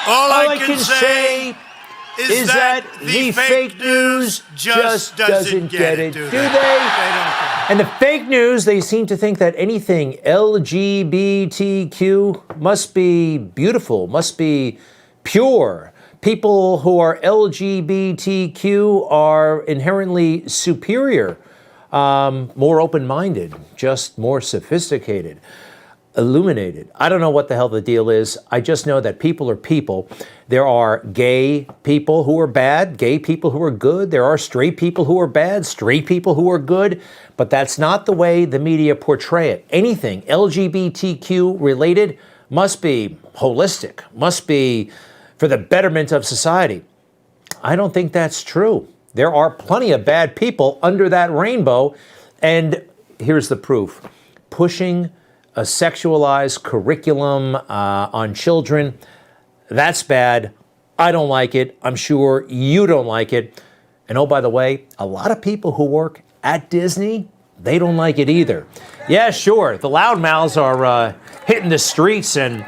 All I can say is that the fake news just doesn't get it, do they? They don't get it. And the fake news, they seem to think that anything LGBTQ must be beautiful, must be pure. People who are LGBTQ are inherently superior, more open-minded, just more sophisticated, illuminated. I don't know what the hell the deal is. I just know that people are people. There are gay people who are bad, gay people who are good. There are straight people who are bad, straight people who are good. But that's not the way the media portray it. Anything LGBTQ related must be holistic, must be for the betterment of society. I don't think that's true. There are plenty of bad people under that rainbow. And here's the proof. Pushing a sexualized curriculum on children, that's bad. I don't like it. I'm sure you don't like it. And oh, by the way, a lot of people who work at Disney, they don't like it either. Yeah, sure, the loudmouths are hitting the streets and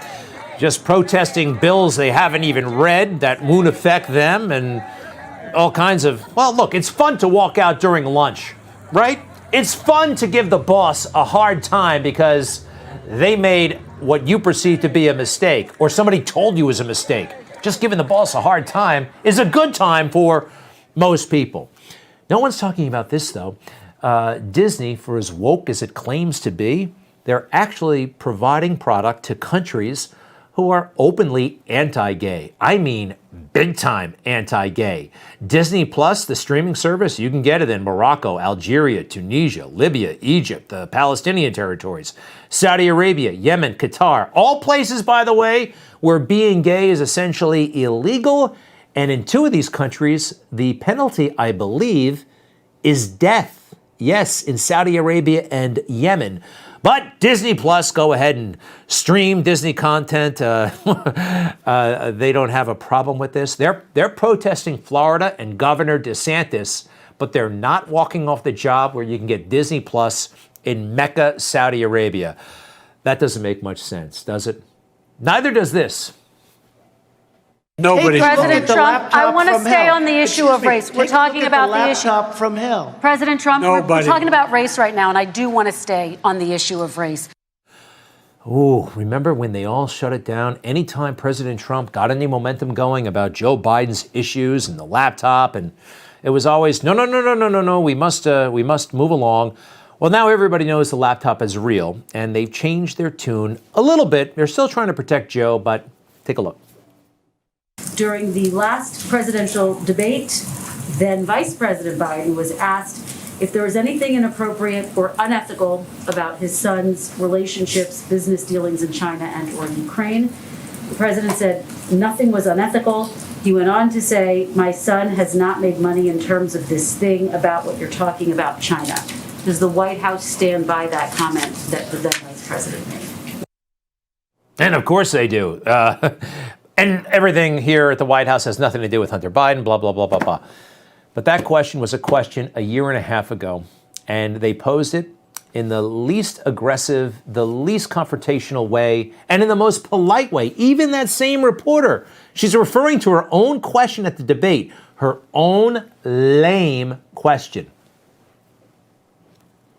just protesting bills they haven't even read that won't affect them and all kinds of, well, look, it's fun to walk out during lunch, right? It's fun to give the boss a hard time because they made what you perceive to be a mistake or somebody told you was a mistake. Just giving the boss a hard time is a good time for most people. No one's talking about this, though. Disney, for as woke as it claims to be, they're actually providing product to countries who are openly anti-gay. I mean, big-time anti-gay. Disney Plus, the streaming service, you can get it in Morocco, Algeria, Tunisia, Libya, Egypt, the Palestinian territories, Saudi Arabia, Yemen, Qatar, all places, by the way, where being gay is essentially illegal. And in 2 of these countries, the penalty, I believe, is death. Yes, in Saudi Arabia and Yemen. But Disney Plus, go ahead and stream Disney content. They don't have a problem with this. They're protesting Florida and Governor DeSantis, but they're not walking off the job where you can get Disney Plus in Mecca, Saudi Arabia. That doesn't make much sense, does it? Neither does this. Nobody. Hey, President Trump, I want to stay on the issue of race. We're talking about the issue. From hell. President Trump, we're talking about race right now, and I do want to stay on the issue of race. Ooh, remember when they all shut it down? Anytime President Trump got any momentum going about Joe Biden's issues and the laptop, and it was always, no, we must move along. Well, now everybody knows the laptop is real, and they've changed their tune a little bit. They're still trying to protect Joe, but take a look. During the last presidential debate, then Vice President Biden was asked if there was anything inappropriate or unethical about his son's relationships, business dealings in China and or Ukraine. The president said nothing was unethical. He went on to say, my son has not made money in terms of this thing about what you're talking about China. Does the White House stand by that comment that the then Vice President made? And of course they do. And everything here at the White House has nothing to do with Hunter Biden, blah, blah, blah, blah, blah. But that question was a question a year and a half ago, and they posed it in the least aggressive, the least confrontational way, and in the most polite way. Even that same reporter, she's referring to her own question at the debate, her own lame question.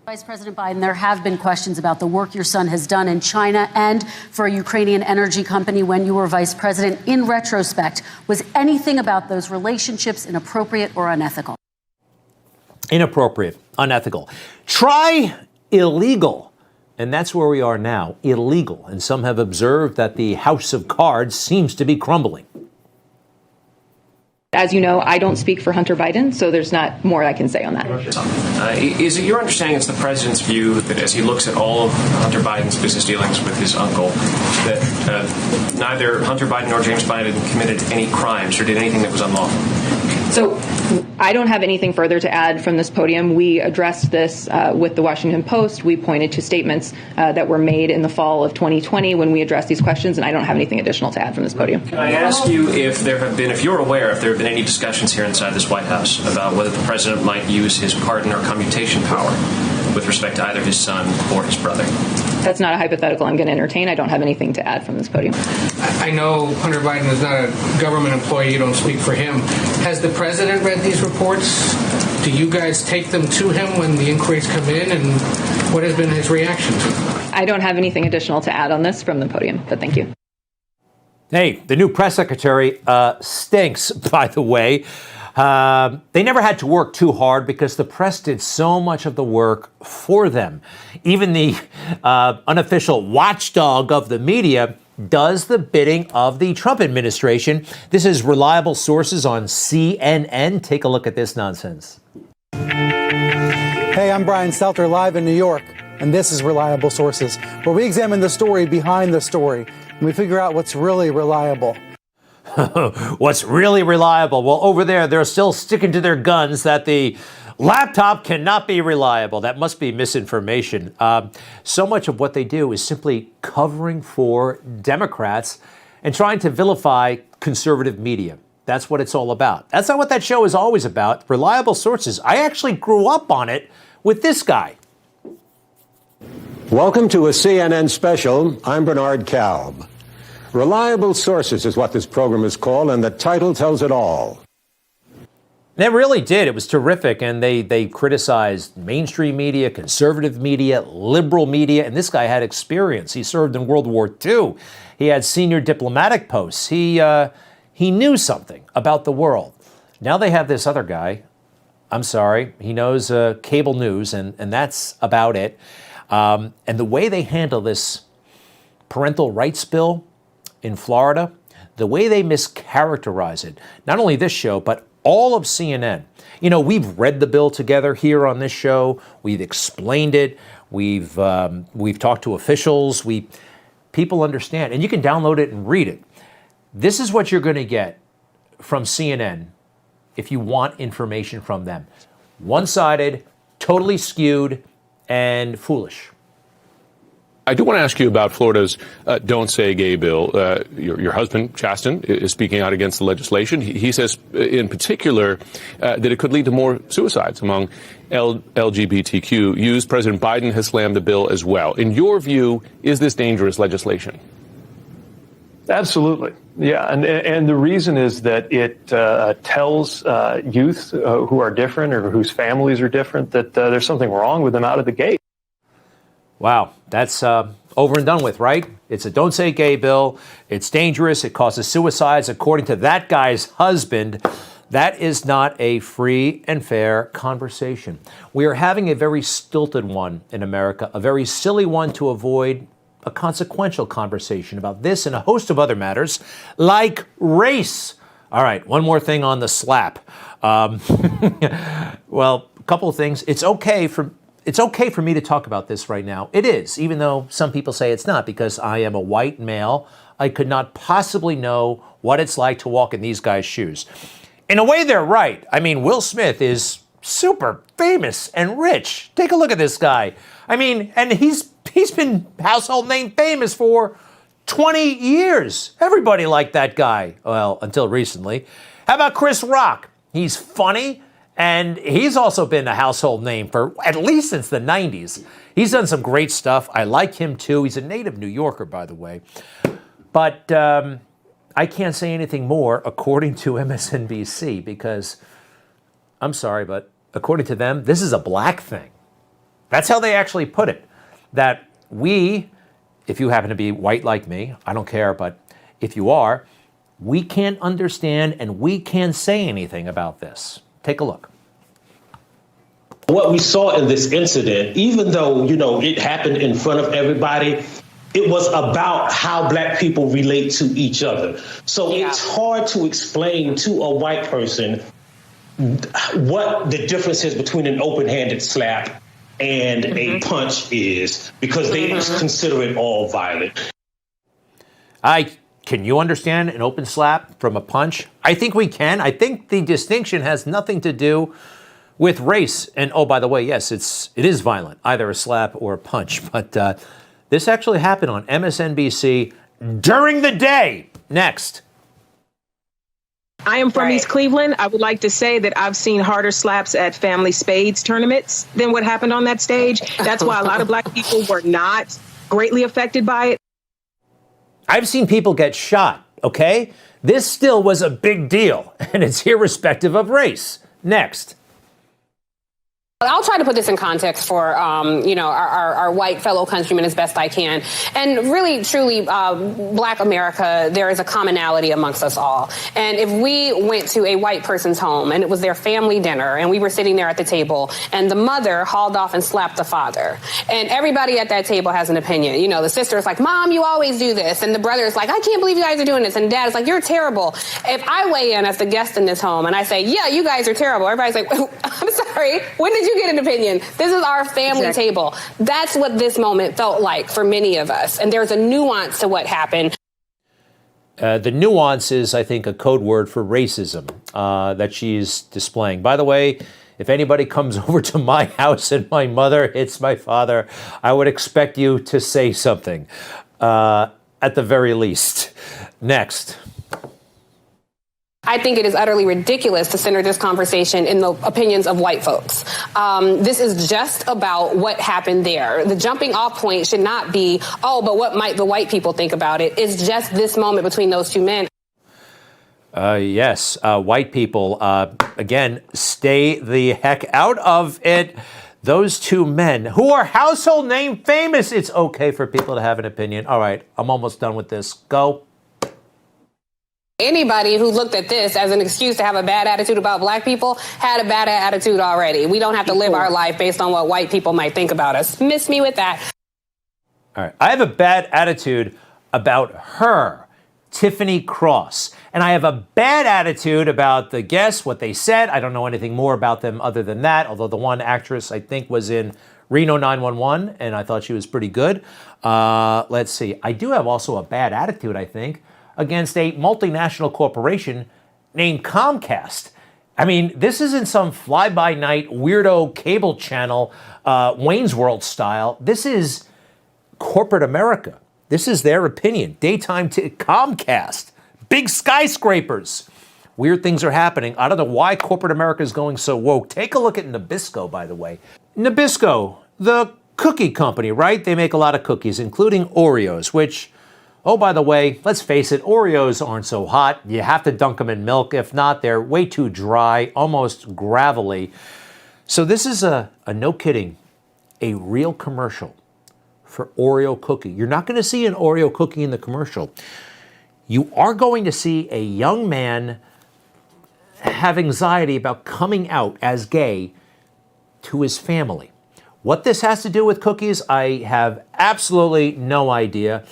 Vice President Biden, there have been questions about the work your son has done in China and for a Ukrainian energy company when you were vice president. In retrospect, was anything about those relationships inappropriate or unethical? Inappropriate, unethical. Try illegal. And that's where we are now, illegal. And some have observed that the house of cards seems to be crumbling. As you know, I don't speak for Hunter Biden, so there's not more I can say on that. Is it your understanding it's the president's view that as he looks at all of Hunter Biden's business dealings with his uncle, that neither Hunter Biden nor James Biden committed any crimes or did anything that was unlawful? So I don't have anything further to add from this podium. We addressed this with the Washington Post. We pointed to statements that were made in the fall of 2020 when we addressed these questions, and I don't have anything additional to add from this podium. Can I ask you if there have been, if you're aware, if there have been any discussions here inside this White House about whether the president might use his pardon or commutation power with respect to either his son or his brother? That's not a hypothetical I'm going to entertain. I don't have anything to add from this podium. I know Hunter Biden is not a government employee. You don't speak for him. Has the president read these reports? Do you guys take them to him when the inquiries come in? And what has been his reaction to them? I don't have anything additional to add on this from the podium, but thank you. Hey, the new press secretary stinks, by the way. They never had to work too hard because the press did so much of the work for them. Even the unofficial watchdog of the media does the bidding of the Trump administration. This is reliable sources on CNN. Take a look at this nonsense. Hey, I'm Brian Stelter, live in New York, and this is Reliable Sources, where we examine the story behind the story, and we figure out what's really reliable. What's really reliable? Well, over there, they're still sticking to their guns that the laptop cannot be reliable. That must be misinformation. So much of what they do is simply covering for Democrats and trying to vilify conservative media. That's what it's all about. That's not what that show is always about. Reliable sources. I actually grew up on it with this guy. Welcome to a CNN special. I'm Bernard Kalb. Reliable Sources is what this program is called, and the title tells it all. They really did. It was terrific, and they criticized mainstream media, conservative media, liberal media, and this guy had experience. He served in World War II. He had senior diplomatic posts. He knew something about the world. Now they have this other guy. I'm sorry. He knows cable news, and that's about it. And the way they handle this parental rights bill in Florida, the way they mischaracterize it, not only this show, but all of CNN. You know, we've read the bill together here on this show. We've explained it. We've talked to officials. People understand, and you can download it and read it. This is what you're going to get from CNN if you want information from them. One-sided, totally skewed, and foolish. I do want to ask you about Florida's Don't Say Gay bill. Your husband, Chasten, is speaking out against the legislation. He says, in particular, that it could lead to more suicides among LGBTQ youth. President Biden has slammed the bill as well. In your view, is this dangerous legislation? Absolutely. Yeah. And the reason is that it tells youth who are different or whose families are different that there's something wrong with them out of the gate. Wow, that's over and done with, right? It's a Don't Say Gay bill. It's dangerous. It causes suicides. According to that guy's husband, that is not a free and fair conversation. We are having a very stilted one in America, a very silly one to avoid a consequential conversation about this and a host of other matters like race. All right, one more thing on the slap. Well, a couple of things. It's okay for me to talk about this right now. It is, even though some people say it's not, because I am a white male. I could not possibly know what it's like to walk in these guys' shoes. In a way, they're right. I mean, Will Smith is super famous and rich. Take a look at this guy. I mean, and he's been household name famous for 20 years. Everybody liked that guy. Well, until recently. How about Chris Rock? He's funny. And he's also been a household name for at least since the 90s. He's done some great stuff. I like him, too. He's a native New Yorker, by the way. But I can't say anything more, according to MSNBC, because I'm sorry, but according to them, this is a black thing. That's how they actually put it. That we, if you happen to be white like me, I don't care, but if you are, we can't understand and we can't say anything about this. Take a look. What we saw in this incident, even though, it happened in front of everybody, it was about how black people relate to each other. So It's hard to explain to a white person what the difference is between an open-handed slap and a punch is, because they consider it all violent. Can you understand an open slap from a punch? I think we can. I think the distinction has nothing to do with race. And oh, by the way, yes, it is violent, either a slap or a punch. But this actually happened on MSNBC during the day. Next. I am from East Cleveland. I would like to say that I've seen harder slaps at family spades tournaments than what happened on that stage. That's why a lot of black people were not greatly affected by it. I've seen people get shot, okay? This still was a big deal, and it's irrespective of race. Next. I'll try to put this in context for, our white fellow countrymen as best I can. And really, truly, Black America, there is a commonality amongst us all. And if we went to a white person's home and it was their family dinner and we were sitting there at the table and the mother hauled off and slapped the father, and everybody at that table has an opinion. You know, the sister is like, Mom, you always do this. And the brother is like, I can't believe you guys are doing this. And dad is like, you're terrible. If I weigh in as the guest in this home and I say, yeah, you guys are terrible, everybody's like, I'm sorry, when did you get an opinion? This is our family table. That's what this moment felt like for many of us. And there's a nuance to what happened. The nuance is, I think, a code word for racism that she's displaying. By the way, if anybody comes over to my house and my mother hits my father, I would expect you to say something, at the very least. Next. I think it is utterly ridiculous to center this conversation in the opinions of white folks. This is just about what happened there. The jumping off point should not be, oh, but what might the white people think about it? It's just this moment between those two men. Yes, white people, again, stay the heck out of it. Those two men who are household name famous, it's okay for people to have an opinion. All right, I'm almost done with this. Go. Anybody who looked at this as an excuse to have a bad attitude about Black people had a bad attitude already. We don't have to live our life based on what white people might think about us. Miss me with that. All right. I have a bad attitude about her, Tiffany Cross. And I have a bad attitude about the guests, what they said. I don't know anything more about them other than that, although the one actress I think was in Reno 911, and I thought she was pretty good. Let's see. I do have also a bad attitude, I think, against a multinational corporation named Comcast. I mean, this isn't some fly-by-night weirdo cable channel, Wayne's World style. This is corporate America. This is their opinion. Daytime Comcast. Big skyscrapers. Weird things are happening. I don't know why corporate America is going so woke. Take a look at Nabisco, by the way. Nabisco, the cookie company, right? They make a lot of cookies, including Oreos, which... Oh, by the way, let's face it, Oreos aren't so hot. You have to dunk them in milk. If not, they're way too dry, almost gravelly. So this is no kidding, a real commercial for Oreo cookie. You're not going to see an Oreo cookie in the commercial. You are going to see a young man have anxiety about coming out as gay to his family. What this has to do with cookies, I have absolutely no idea.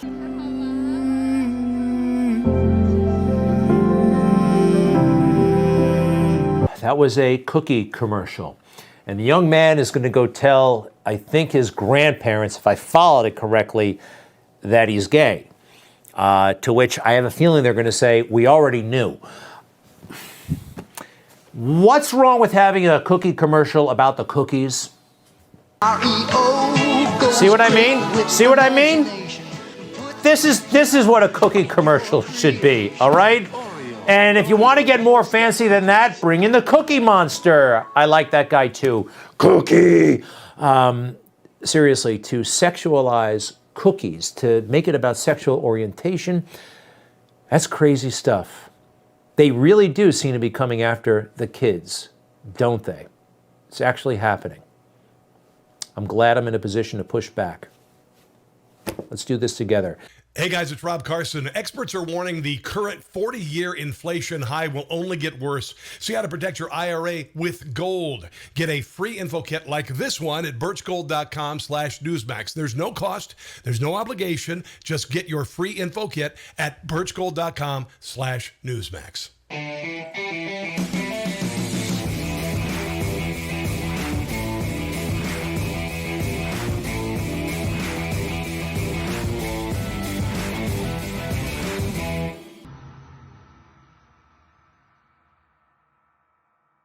That was a cookie commercial. And the young man is going to go tell, I think, his grandparents, if I followed it correctly, that he's gay. To which I have a feeling they're going to say, we already knew. What's wrong with having a cookie commercial about the cookies? See what I mean? See what I mean? This is what a cookie commercial should be, all right? And if you want to get more fancy than that, bring in the Cookie Monster. I like that guy too. Cookie! Seriously, to sexualize cookies, to make it about sexual orientation, that's crazy stuff. They really do seem to be coming after the kids, don't they? It's actually happening. I'm glad I'm in a position to push back. Let's do this together. Hey guys, it's Rob Carson. Experts are warning the current 40-year inflation high will only get worse. See how to protect your IRA with gold. Get a free info kit like this one at birchgold.com/Newsmax. There's no cost. There's no obligation. Just get your free info kit at birchgold.com/Newsmax.